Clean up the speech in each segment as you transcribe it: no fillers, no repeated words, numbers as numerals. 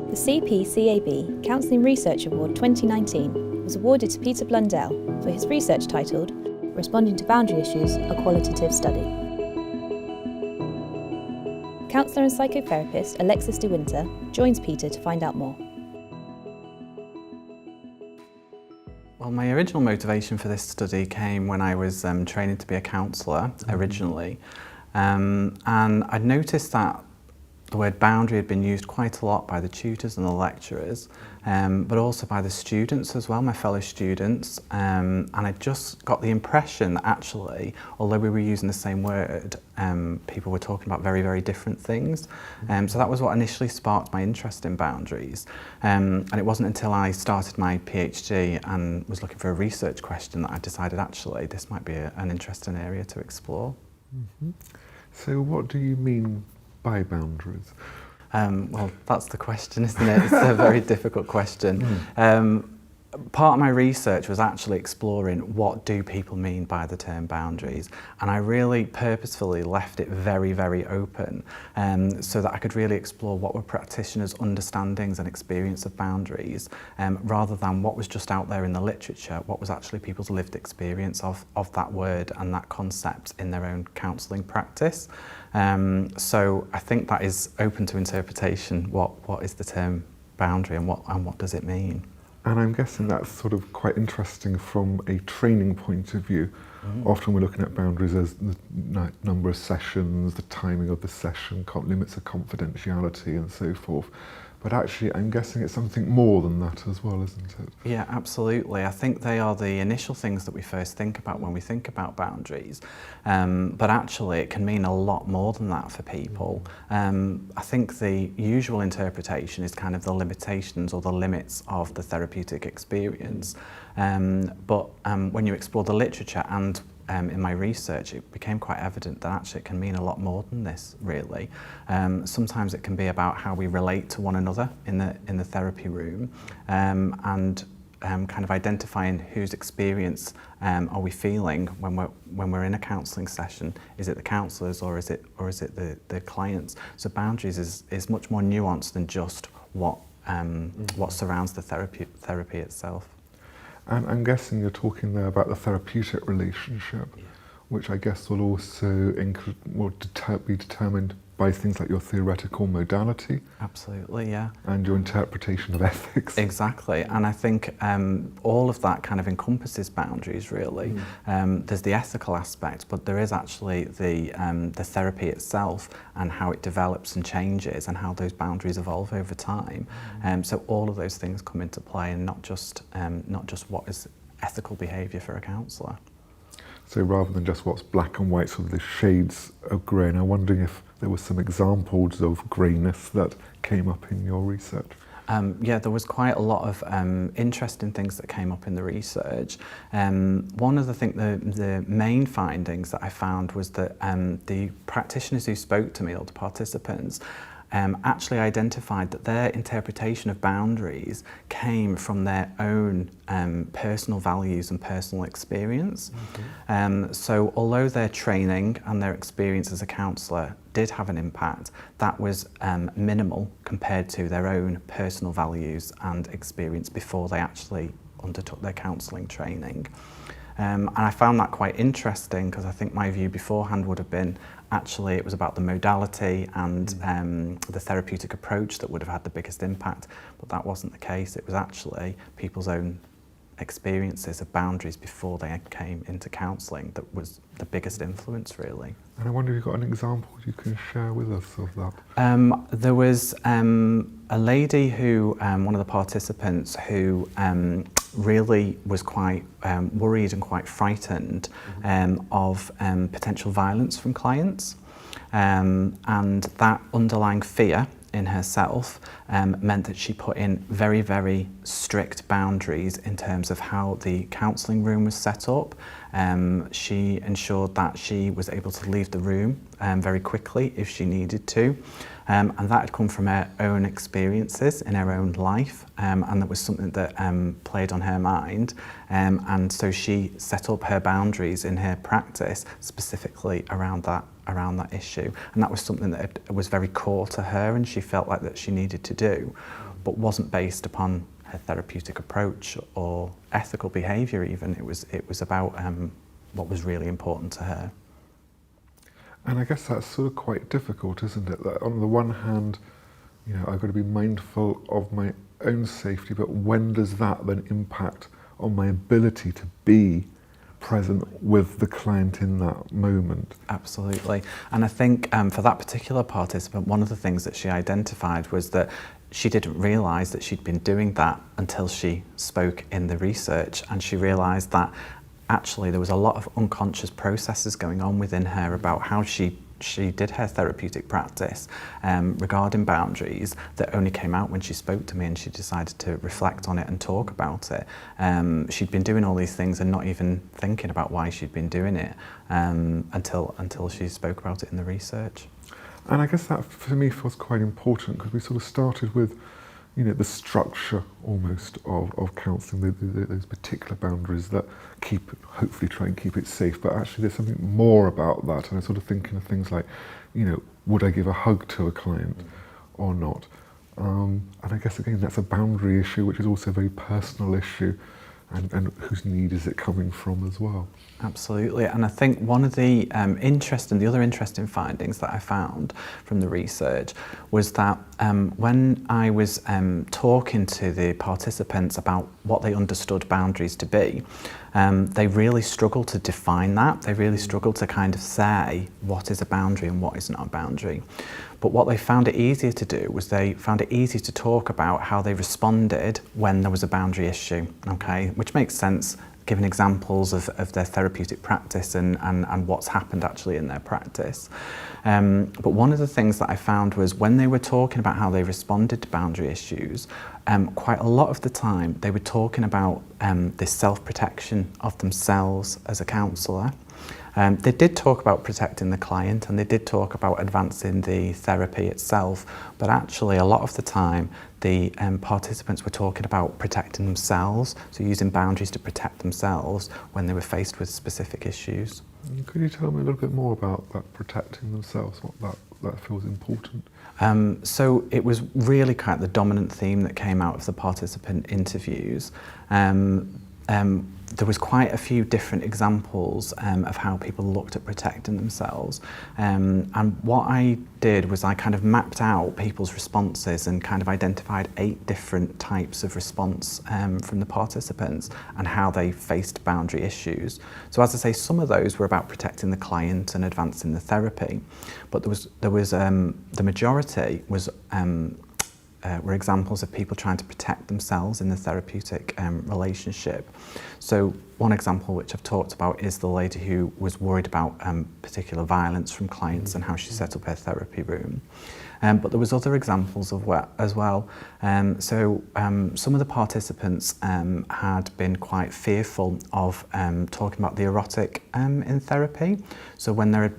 The CPCAB Counselling Research Award 2019 was awarded to Peter Blundell for his research titled Responding to Boundary Issues, a Qualitative Study. Counsellor and psychotherapist Alexis de Winter joins Peter to find out more. Well, my original motivation for this study came when I was training to be a counsellor originally, and I'd noticed that the word boundary had been used quite a lot by the tutors and the lecturers, but also by the students as well, my fellow students, and I just got the impression that actually, although we were using the same word, people were talking about very, very different things. So that was what initially sparked my interest in boundaries. And it wasn't until I started my PhD and was looking for a research question that I decided actually this might be an interesting area to explore. Mm-hmm. So what do you mean by boundaries? Well, that's the question, isn't it? It's a very difficult question. Part of my research was actually exploring what do people mean by the term boundaries, and I really purposefully left it very, very open so that I could really explore what were practitioners' understandings and experience of boundaries, rather than what was just out there in the literature, what was actually people's lived experience of that word and that concept in their own counselling practice. So I think that is open to interpretation. What is the term boundary and what does it mean? And I'm guessing that's sort of quite interesting from a training point of view. Often we're looking at boundaries as the number of sessions, the timing of the session, limits of confidentiality and so forth. But actually, I'm guessing it's something more than that as well, isn't it? Yeah, absolutely. I think they are the initial things that we first think about when we think about boundaries. But actually, it can mean a lot more than that for people. I think the usual interpretation is kind of the limitations or the limits of the therapeutic experience. But when you explore the literature and in my research, it became quite evident that actually it can mean a lot more than this, really. Sometimes it can be about how we relate to one another in the therapy room, and kind of identifying whose experience are we feeling when we're in a counselling session. Is it the counsellors or is it the clients? So boundaries is much more nuanced than just what surrounds the therapy itself. And I'm guessing you're talking there about the therapeutic relationship, which I guess will also be determined by things like your theoretical modality. Absolutely, yeah. And your interpretation of ethics. Exactly, and I think all of that kind of encompasses boundaries, really. There's the ethical aspect, but there is actually the therapy itself and how it develops and changes and how those boundaries evolve over time. So all of those things come into play, and not just what is ethical behaviour for a counsellor. So rather than just what's black and white, sort of the shades of grey, and I'm wondering if there were some examples of greyness that came up in your research. Yeah, there was quite a lot of interesting things that came up in the research. One of the main findings that I found was that the practitioners who spoke to me, or the participants, actually identified that their interpretation of boundaries came from their own personal values and personal experience. So although their training and their experience as a counsellor did have an impact, that was minimal compared to their own personal values and experience before they actually undertook their counselling training. And I found that quite interesting, because I think my view beforehand would have been actually it was about the modality and the therapeutic approach that would have had the biggest impact, but that wasn't the case. It was actually people's own experiences of boundaries before they came into counselling that was the biggest influence, really. And I wonder if you've got an example you can share with us of that. There was a lady who, one of the participants, who really was quite worried and quite frightened of potential violence from clients, and that underlying fear in herself meant that she put in very, very strict boundaries in terms of how the counselling room was set up. She ensured that she was able to leave the room very quickly if she needed to. And that had come from her own experiences in her own life, and that was something that played on her mind. And so she set up her boundaries in her practice specifically around that issue. And that was something that was very core to her and she felt like that she needed to do. but wasn't based upon her therapeutic approach or ethical behaviour even. It was about what was really important to her. And I guess that's sort of quite difficult, isn't it? That on the one hand, you know, I've got to be mindful of my own safety, but when does that then impact on my ability to be present with the client in that moment? Absolutely. And I think for that particular participant, one of the things that she identified was that she didn't realise that she'd been doing that until she spoke in the research, and she realised that actually there was a lot of unconscious processes going on within her about how she did her therapeutic practice regarding boundaries that only came out when she spoke to me and she decided to reflect on it and talk about it. She'd been doing all these things and not even thinking about why she'd been doing it until she spoke about it in the research. And I guess that for me feels quite important, because we sort of started with, you know, the structure almost of counselling, those particular boundaries that hopefully try and keep it safe, but actually there's something more about that. And I'm sort of thinking of things like, you know, would I give a hug to a client or not? And I guess again, that's a boundary issue, which is also a very personal issue, and whose need is it coming from as well? Absolutely, and I think one of the other interesting findings that I found from the research was that when I was talking to the participants about what they understood boundaries to be, they really struggled to define that. They really struggled to kind of say what is a boundary and what is not a boundary. But what they found it easier to do was they found it easy to talk about how they responded when there was a boundary issue, okay? Which makes sense, given examples of their therapeutic practice and what's happened actually in their practice. But one of the things that I found was when they were talking about how they responded to boundary issues, quite a lot of the time they were talking about this self-protection of themselves as a counsellor. They did talk about protecting the client and they did talk about advancing the therapy itself, but actually a lot of the time the participants were talking about protecting themselves, so using boundaries to protect themselves when they were faced with specific issues. Could you tell me a little bit more about that protecting themselves, what that feels important? So it was really kind of the dominant theme that came out of the participant interviews. There was quite a few different examples of how people looked at protecting themselves. And what I did was I kind of mapped out people's responses and kind of identified 8 different types of response from the participants and how they faced boundary issues. So as I say, some of those were about protecting the client and advancing the therapy, but there was the majority was were examples of people trying to protect themselves in the therapeutic relationship. So one example which I've talked about is the lady who was worried about particular violence from clients and how she set up her therapy room. But there was other examples of as well. So some of the participants had been quite fearful of talking about the erotic in therapy. So when there had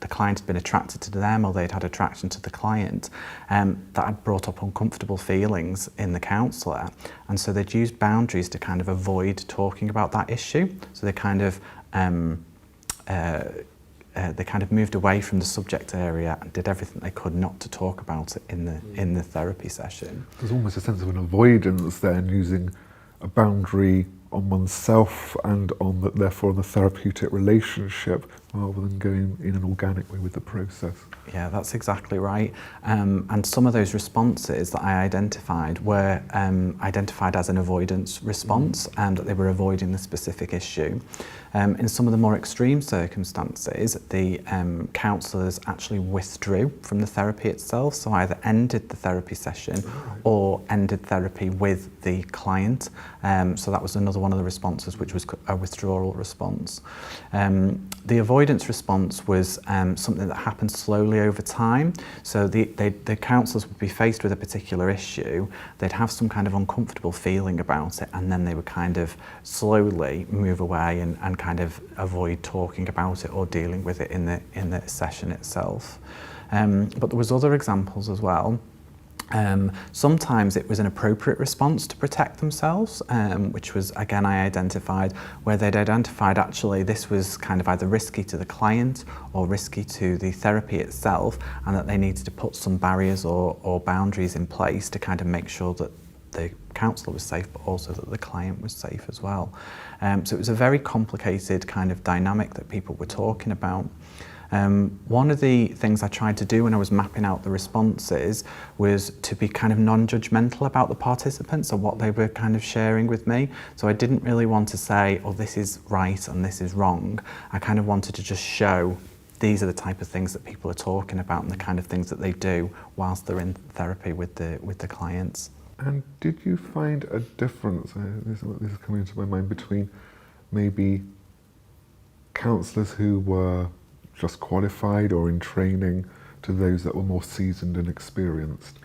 the client had been attracted to them or they'd had attraction to the client, that had brought up uncomfortable feelings in the counsellor. And so they'd used boundaries to kind of avoid talking about that issue. So they kind of moved away from the subject area and did everything they could not to talk about it in the therapy session. There's almost a sense of an avoidance then, using a boundary on oneself and therefore on the therapeutic relationship, rather than going in an organic way with the process. Yeah, that's exactly right. And some of those responses that I identified were identified as an avoidance response, and that they were avoiding the specific issue. In some of the more extreme circumstances, the counsellors actually withdrew from the therapy itself, so either ended the therapy session or ended therapy with the client. So that was another one of the responses, which was a withdrawal response. The avoidance response was something that happened slowly over time. So the counsellors would be faced with a particular issue, they'd have some kind of uncomfortable feeling about it, and then they would kind of slowly move away and kind of avoid talking about it or dealing with it in the session itself. But there was other examples as well. Sometimes it was an appropriate response to protect themselves, which was, again, I identified, where they'd identified actually this was kind of either risky to the client or risky to the therapy itself, and that they needed to put some barriers or boundaries in place to kind of make sure that the counsellor was safe, but also that the client was safe as well. So it was a very complicated kind of dynamic that people were talking about. One of the things I tried to do when I was mapping out the responses was to be kind of non-judgmental about the participants and what they were kind of sharing with me. So I didn't really want to say, oh, this is right and this is wrong. I kind of wanted to just show these are the type of things that people are talking about and the kind of things that they do whilst they're in therapy with the clients. And did you find a difference, this is coming into my mind, between maybe counsellors who were just qualified or in training to those that were more seasoned and experienced?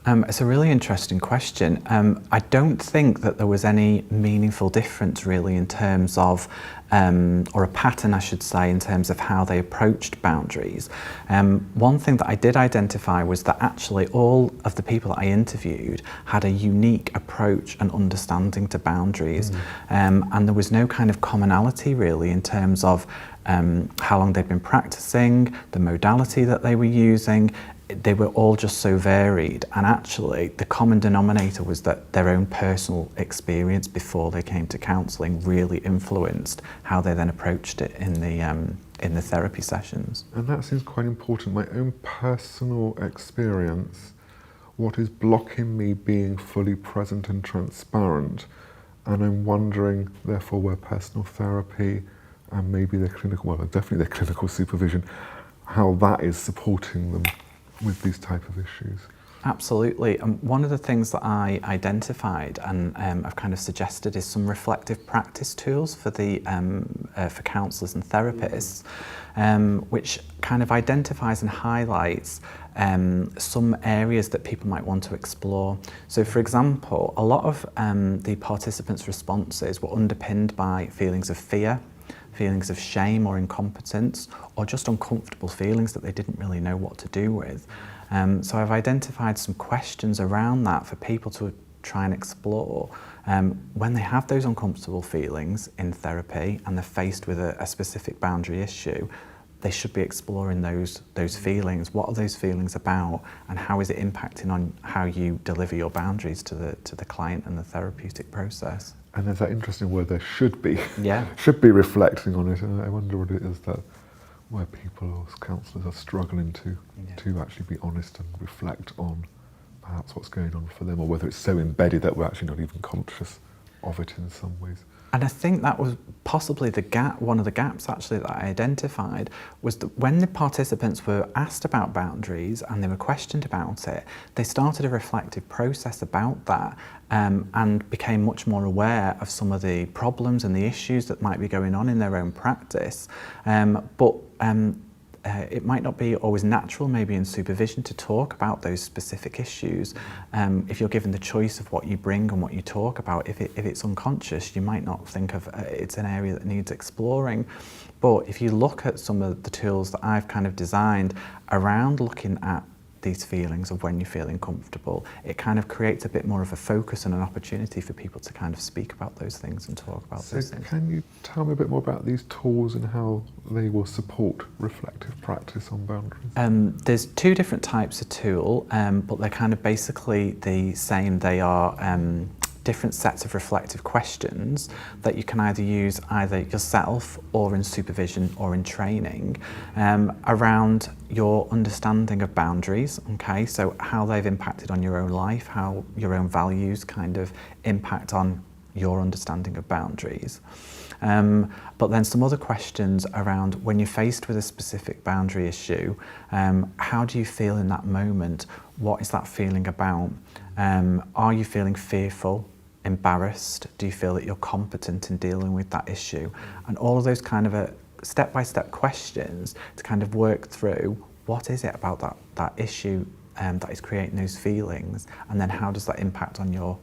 It's a really interesting question. I don't think that there was any meaningful difference really in terms of, or a pattern I should say, in terms of how they approached boundaries. One thing that I did identify was that actually all of the people that I interviewed had a unique approach and understanding to boundaries. And there was no kind of commonality really in terms of how long they'd been practicing, the modality that they were using. They were all just so varied, and actually the common denominator was that their own personal experience before they came to counselling really influenced how they then approached it in the therapy sessions. And that seems quite important. My own personal experience, what is blocking me being fully present and transparent, and I'm wondering therefore where personal therapy and maybe their clinical, well definitely their clinical supervision, how that is supporting them with these type of issues. Absolutely. One of the things that I identified and I've kind of suggested is some reflective practice tools for the for counsellors and therapists, which kind of identifies and highlights some areas that people might want to explore. So, for example, a lot of the participants' responses were underpinned by feelings of fear, feelings of shame or incompetence, or just uncomfortable feelings that they didn't really know what to do with. So I've identified some questions around that for people to try and explore. When they have those uncomfortable feelings in therapy and they're faced with a specific boundary issue, they should be exploring those feelings. What are those feelings about, and how is it impacting on how you deliver your boundaries to the client and the therapeutic process? And there's that interesting word there, should be. Yeah. Should be reflecting on it. And I wonder what it is that where people or counsellors are struggling to actually be honest and reflect on perhaps what's going on for them, or whether it's so embedded that we're actually not even conscious of it in some ways. And I think that was possibly the gap, one of the gaps actually that I identified, was that when the participants were asked about boundaries and they were questioned about it, they started a reflective process about that and became much more aware of some of the problems and the issues that might be going on in their own practice. It might not be always natural maybe in supervision to talk about those specific issues. If you're given the choice of what you bring and what you talk about, if it's unconscious, you might not think of it's an area that needs exploring. But if you look at some of the tools that I've kind of designed around looking at these feelings of when you're feeling comfortable, it kind of creates a bit more of a focus and an opportunity for people to kind of speak about those things and talk about those things. Can you tell me a bit more about these tools and how they will support reflective practice on boundaries? There's two different types of tool, but they're kind of basically the same. They are different sets of reflective questions that you can either use either yourself or in supervision or in training around your understanding of boundaries, okay, so how they've impacted on your own life, how your own values kind of impact on your understanding of boundaries. But then some other questions around when you're faced with a specific boundary issue, how do you feel in that moment? What is that feeling about? Are you feeling fearful, embarrassed? Do you feel that you're competent in dealing with that issue? And all of those kind of step-by-step questions to kind of work through what is it about that issue that is creating those feelings, and then how does that impact on your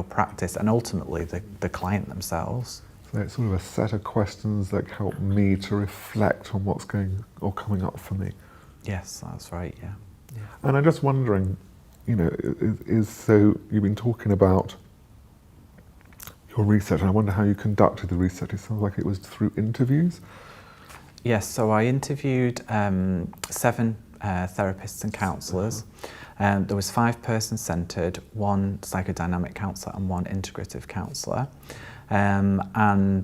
practice and ultimately the client themselves. So it's sort of a set of questions that help me to reflect on what's going or coming up for me. Yes, that's right, yeah. And I'm just wondering, so you've been talking about your research, and I wonder how you conducted the research. It sounds like it was through interviews. Yes, so I interviewed 7 therapists and counsellors. There was 5 person-centred, 1 psychodynamic counsellor and 1 integrative counsellor, and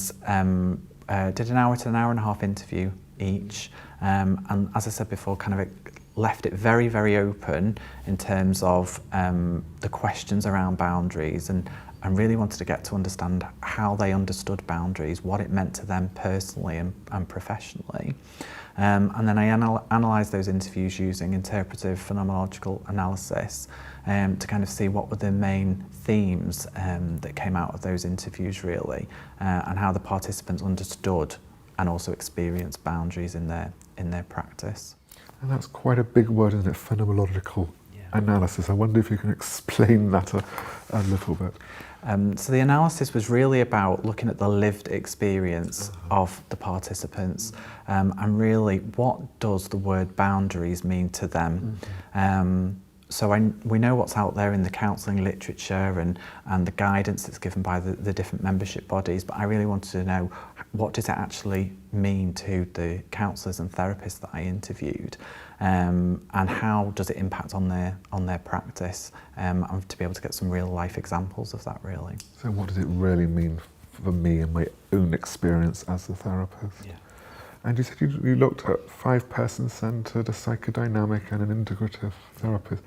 did an hour to an hour and a half interview each, and as I said before, kind of left it very, very open in terms of the questions around boundaries, and really wanted to get to understand how they understood boundaries, what it meant to them personally and professionally. And then I analysed those interviews using interpretive phenomenological analysis to kind of see what were the main themes that came out of those interviews really, and how the participants understood and also experienced boundaries in their practice. And that's quite a big word, isn't it? Phenomenological analysis. I wonder if you can explain that a little bit. So the analysis was really about looking at the lived experience of the participants, and really what does the word boundaries mean to them. So we know what's out there in the counselling literature and the guidance that's given by the different membership bodies, but I really wanted to know what does it actually mean to the counsellors and therapists that I interviewed, and how does it impact on their practice, and to be able to get some real life examples of that really. So what does it really mean for me and my own experience as a therapist? Yeah. And you said you looked at 5 person-centred, a psychodynamic and an integrative therapist.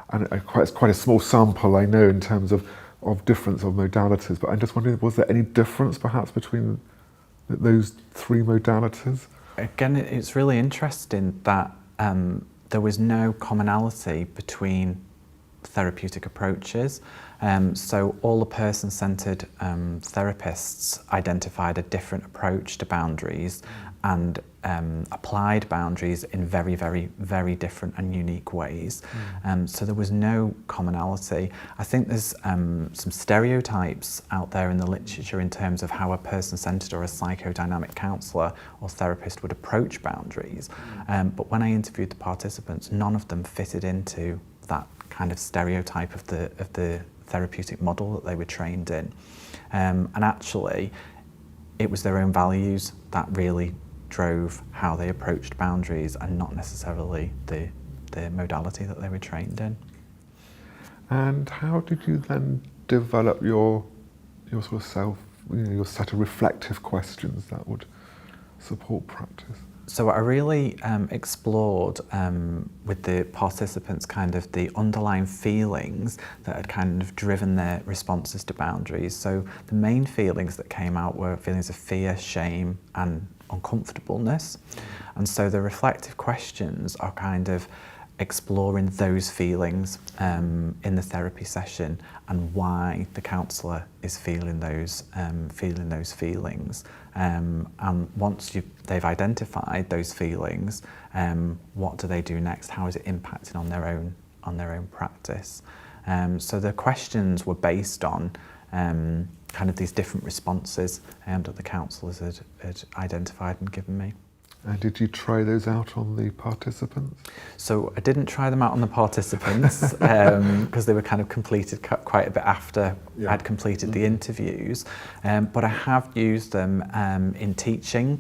And it's quite a small sample, I know, in terms of difference of modalities, but I'm just wondering, was there any difference perhaps between those 3 modalities? Again, it's really interesting that there was no commonality between therapeutic approaches. So all the person-centred therapists identified a different approach to boundaries and applied boundaries in very, very, very different and unique ways. So there was no commonality. I think there's some stereotypes out there in the literature in terms of how a person-centred or a psychodynamic counsellor or therapist would approach boundaries. But when I interviewed the participants, none of them fitted into that kind of stereotype of the therapeutic model that they were trained in. And actually, it was their own values that really drove how they approached boundaries and not necessarily the modality that they were trained in. And how did you then develop your sort of self, your set of reflective questions that would support practice? So I really explored with the participants kind of the underlying feelings that had kind of driven their responses to boundaries. So the main feelings that came out were feelings of fear, shame and uncomfortableness. And so the reflective questions are kind of exploring those feelings in the therapy session and why the counsellor is feeling those feelings. And once they've identified those feelings, what do they do next? How is it impacting on their own practice? So the questions were based on kind of these different responses that the counsellors had identified and given me. And did you try those out on the participants? So I didn't try them out on the participants because they were kind of completed quite a bit after I'd completed the interviews. But I have used them in teaching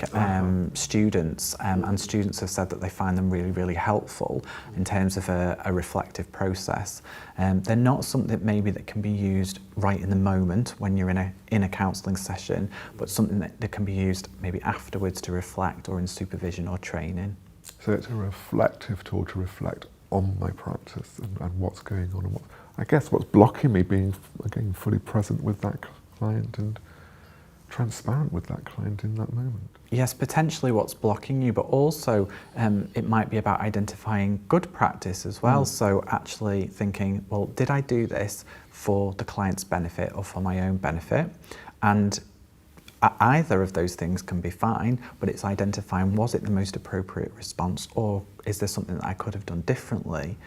students, and students have said that they find them really, really helpful in terms of a reflective process. They're not something maybe that can be used right in the moment when you're in a counselling session, but something that can be used maybe afterwards to reflect or in supervision or training. So it's a reflective tool to reflect on my practice and what's going on and what's blocking me being, again, fully present with that client and transparent with that client in that moment. Yes, potentially what's blocking you, but also it might be about identifying good practice as well. So actually thinking, well, did I do this for the client's benefit or for my own benefit? And either of those things can be fine, but it's identifying, was it the most appropriate response, or is there something that I could have done differently,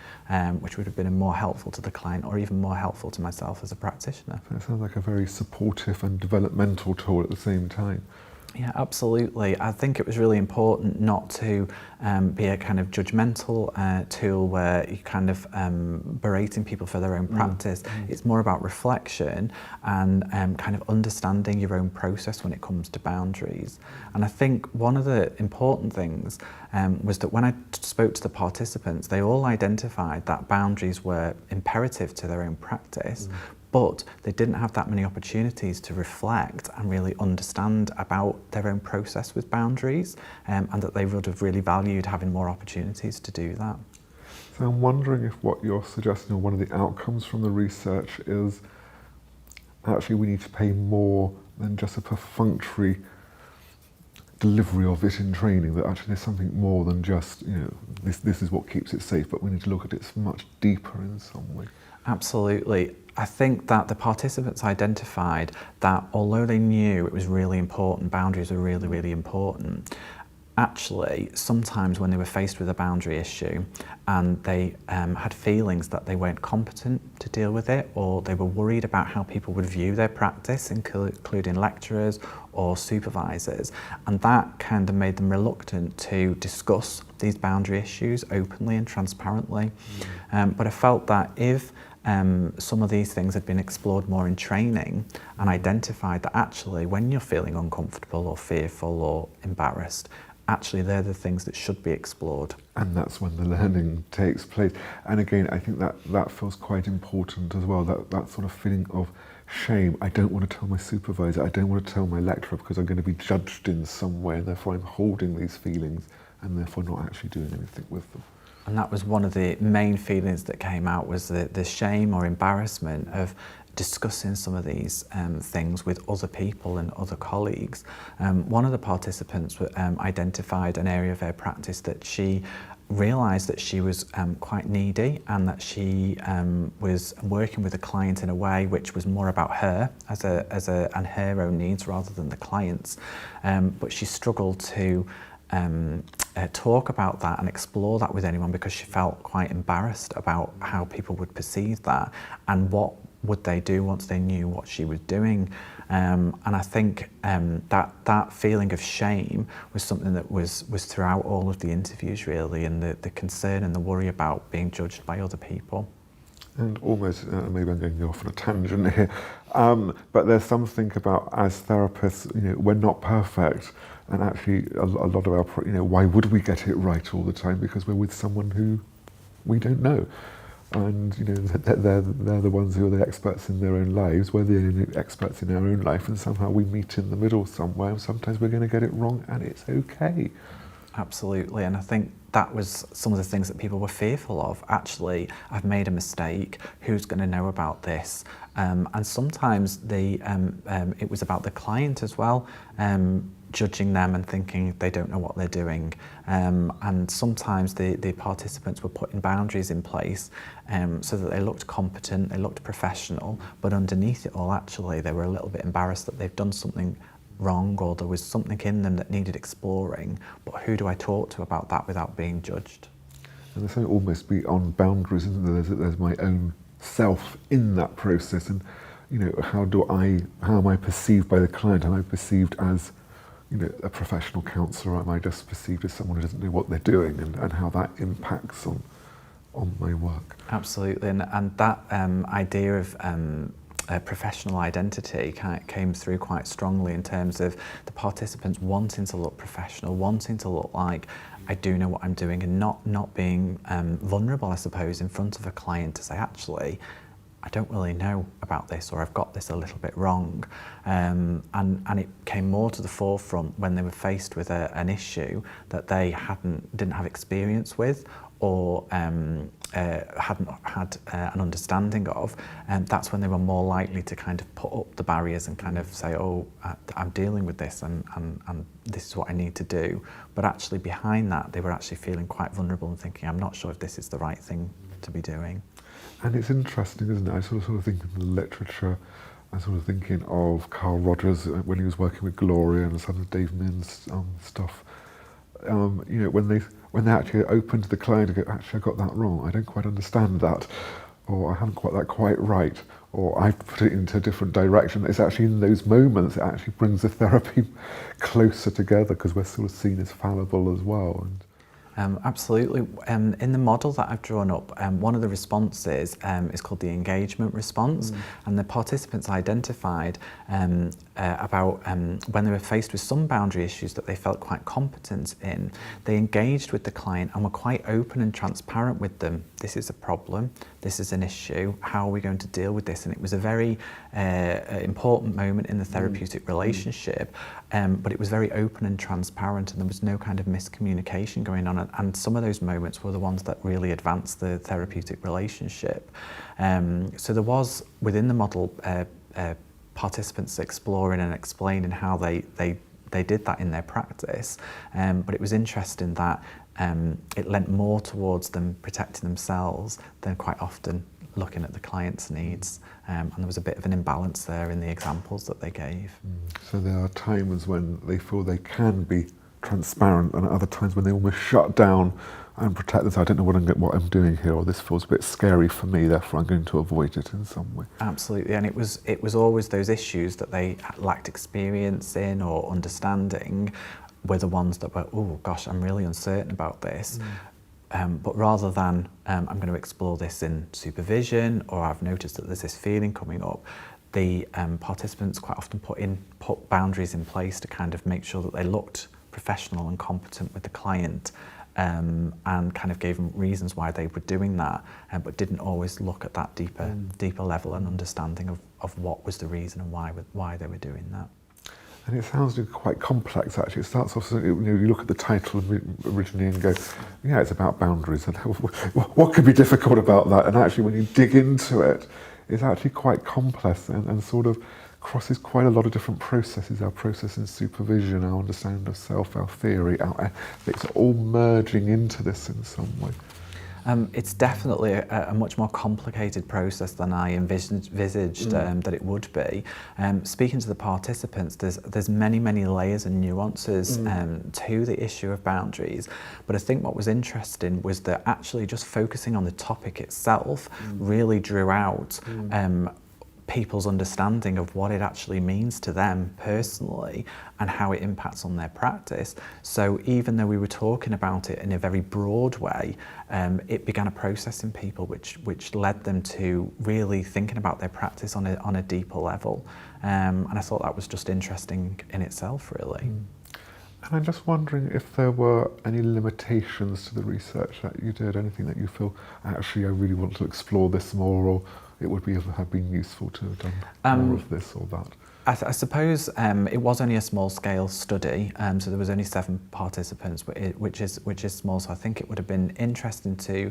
which would have been more helpful to the client or even more helpful to myself as a practitioner. So it sounds like a very supportive and developmental tool at the same time. Yeah, absolutely. I think it was really important not to be a kind of judgmental tool where you're kind of berating people for their own practice. It's more about reflection and kind of understanding your own process when it comes to boundaries. And I think one of the important things was that when I spoke to the participants, they all identified that boundaries were imperative to their own practice, but they didn't have that many opportunities to reflect and really understand about their own process with boundaries, and that they would have really valued having more opportunities to do that. So I'm wondering if what you're suggesting, or one of the outcomes from the research, is actually we need to pay more than just a perfunctory delivery of it in training, that actually there's something more than just, this is what keeps it safe, but we need to look at it much deeper in some way. Absolutely. I think that the participants identified that although they knew it was really important, boundaries were really, really important, actually sometimes when they were faced with a boundary issue and they had feelings that they weren't competent to deal with it, or they were worried about how people would view their practice, including lecturers or supervisors, and that kind of made them reluctant to discuss these boundary issues openly and transparently. But I felt that if some of these things had been explored more in training and identified that actually when you're feeling uncomfortable or fearful or embarrassed, actually they're the things that should be explored. And that's when the learning takes place. And again, I think that feels quite important as well, that sort of feeling of shame. I don't want to tell my supervisor, I don't want to tell my lecturer because I'm going to be judged in some way, and therefore I'm holding these feelings and therefore not actually doing anything with them. And that was one of the main feelings that came out, was the shame or embarrassment of discussing some of these things with other people and other colleagues. One of the participants identified an area of her practice that she realised that she was quite needy, and that she was working with a client in a way which was more about her and her own needs rather than the client's. But she struggled to talk about that and explore that with anyone because she felt quite embarrassed about how people would perceive that and what would they do once they knew what she was doing. And I think that feeling of shame was something that was throughout all of the interviews really, and the concern and the worry about being judged by other people. And almost, maybe I'm going off on a tangent here, but there's something about, as therapists, we're not perfect. And actually, a lot of our, why would we get it right all the time? Because we're with someone who we don't know. And, they're the ones who are the experts in their own lives. We're the only experts in our own life, and somehow we meet in the middle somewhere, and sometimes we're going to get it wrong, and it's okay. Absolutely, and I think that was some of the things that people were fearful of. Actually, I've made a mistake, who's going to know about this? And sometimes it was about the client as well, judging them and thinking they don't know what they're doing. And sometimes the participants were putting boundaries in place so that they looked competent, they looked professional, but underneath it all, actually, they were a little bit embarrassed that they've done something wrong, or there was something in them that needed exploring, but who do I talk to about that without being judged? And there's something almost beyond boundaries, isn't there? There's my own self in that process, and how am I perceived by the client? Am I perceived as a professional counsellor, or am I just perceived as someone who doesn't know what they're doing, and how that impacts on my work? Absolutely, and that idea of professional identity came through quite strongly in terms of the participants wanting to look professional, wanting to look like I do know what I'm doing, and not being vulnerable, I suppose, in front of a client to say, actually, I don't really know about this, or I've got this a little bit wrong. And it came more to the forefront when they were faced with an issue that they didn't have experience with, or hadn't had an understanding of, and that's when they were more likely to kind of put up the barriers and kind of say, oh, I'm dealing with this, and this is what I need to do. But actually behind that, they were actually feeling quite vulnerable and thinking, I'm not sure if this is the right thing to be doing. And it's interesting, isn't it? I sort of think in the literature, I'm sort of thinking of Carl Rogers when he was working with Gloria and some of Dave Min's stuff. When they actually opened the client and go, actually, I got that wrong, I don't quite understand that. or I haven't got that quite right, or I've put it into a different direction. It's actually in those moments it actually brings the therapy closer together, because we're sort of seen as fallible as well. And absolutely. In the model that I've drawn up, one of the responses is called the engagement response, and the participants identified about when they were faced with some boundary issues that they felt quite competent in. They engaged with the client and were quite open and transparent with them. This is a problem, this is an issue, how are we going to deal with this? And it was a very important moment in the therapeutic relationship, but it was very open and transparent, and there was no kind of miscommunication going on. And some of those moments were the ones that really advanced the therapeutic relationship. So there was, within the model, participants exploring and explaining how they did that in their practice, but it was interesting that it lent more towards them protecting themselves than quite often looking at the client's needs, and there was a bit of an imbalance there in the examples that they gave. So there are times when they feel they can be transparent, and at other times when they almost shut down and protect themselves. I don't know what I'm doing here, or this feels a bit scary for me, therefore I'm going to avoid it in some way. Absolutely, and it was always those issues that they lacked experience in or understanding were the ones that were, oh gosh, I'm really uncertain about this. But rather than I'm going to explore this in supervision, or I've noticed that there's this feeling coming up, the participants quite often put boundaries in place to kind of make sure that they looked professional and competent with the client, and kind of gave them reasons why they were doing that, but didn't always look at that deeper level and understanding of what was the reason and why they were doing that. And it sounds quite complex, actually. It starts off, you look at the title originally and go, yeah, it's about boundaries. And what could be difficult about that? And actually, when you dig into it, it's actually quite complex and sort of crosses quite a lot of different processes. Our process in supervision, our understanding of self, our theory, our ethics, are all merging into this in some way. It's definitely a much more complicated process than I envisaged that it would be. Speaking to the participants, there's many layers and nuances to the issue of boundaries, but I think what was interesting was that actually just focusing on the topic itself really drew out people's understanding of what it actually means to them personally and how it impacts on their practice. So even though we were talking about it in a very broad way, it began a process in people which led them to really thinking about their practice on a deeper level. And I thought that was just interesting in itself, really. And I'm just wondering if there were any limitations to the research that you did, anything that you feel, actually I really want to explore this more, or it would have been useful to have done more of this or that. I suppose it was only a small scale study, so there was only 7 participants, which is small. So I think it would have been interesting to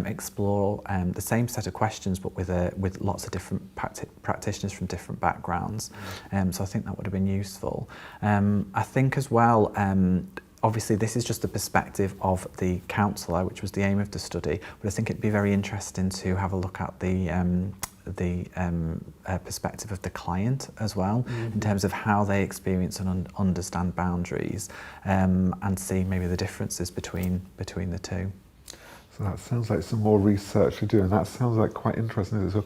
explore the same set of questions, but with lots of different practitioners from different backgrounds. So I think that would have been useful. I think as well. Obviously, this is just the perspective of the counsellor, which was the aim of the study, but I think it'd be very interesting to have a look at the perspective of the client as well, in terms of how they experience and understand boundaries, and see maybe the differences between the two. So that sounds like some more research to do, and that sounds like quite interesting. So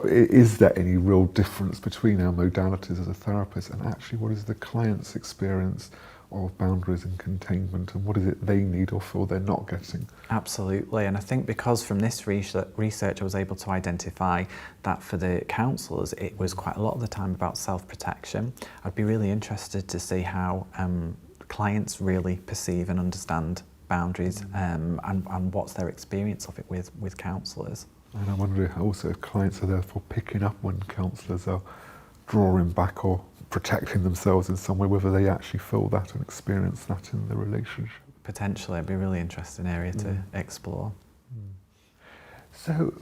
is there any real difference between our modalities as a therapist, and actually what is the client's experience of boundaries and containment, and what is it they need or feel they're not getting? Absolutely, and I think because from this research I was able to identify that for the counsellors it was quite a lot of the time about self-protection. I'd be really interested to see how clients really perceive and understand boundaries, and what's their experience of it with counsellors. And I wonder also if clients are therefore picking up when counsellors are drawing back or protecting themselves in some way, whether they actually feel that and experience that in the relationship. Potentially, it'd be a really interesting area to explore. So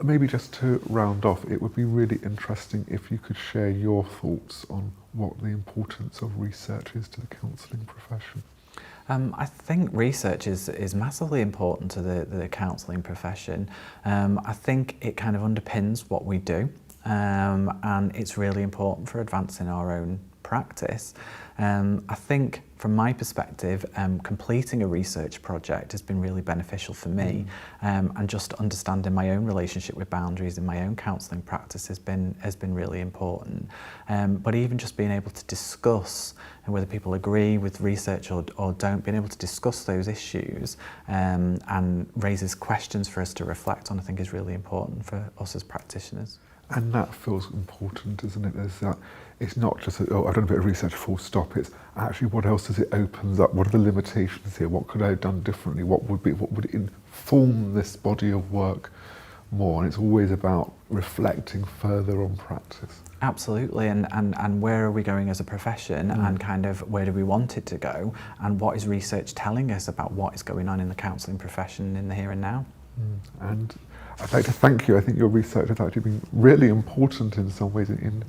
maybe just to round off, it would be really interesting if you could share your thoughts on what the importance of research is to the counselling profession. I think research is massively important to the counselling profession. I think it kind of underpins what we do. And it's really important for advancing our own practice. I think from my perspective, completing a research project has been really beneficial for me, and just understanding my own relationship with boundaries in my own counselling practice has been really important. But even just being able to discuss, and whether people agree with research or don't, being able to discuss those issues and raises questions for us to reflect on, I think is really important for us as practitioners. And that feels important, isn't it? There's that, it's not just, I've done a bit of research, full stop. It's actually what else does it open up? What are the limitations here? What could I have done differently? What would inform this body of work more? And it's always about reflecting further on practice. Absolutely, and where are we going as a profession, and kind of where do we want it to go, and what is research telling us about what is going on in the counselling profession in the here and now? And I'd like to thank you. I think your research has actually been really important in some ways in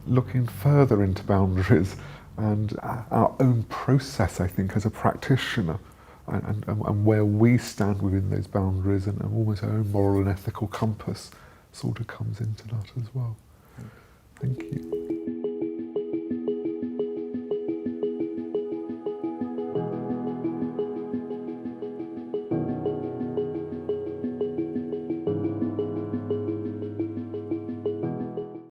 looking further into boundaries and our own process, I think, as a practitioner, and where we stand within those boundaries, and almost our own moral and ethical compass sort of comes into that as well. Thank you.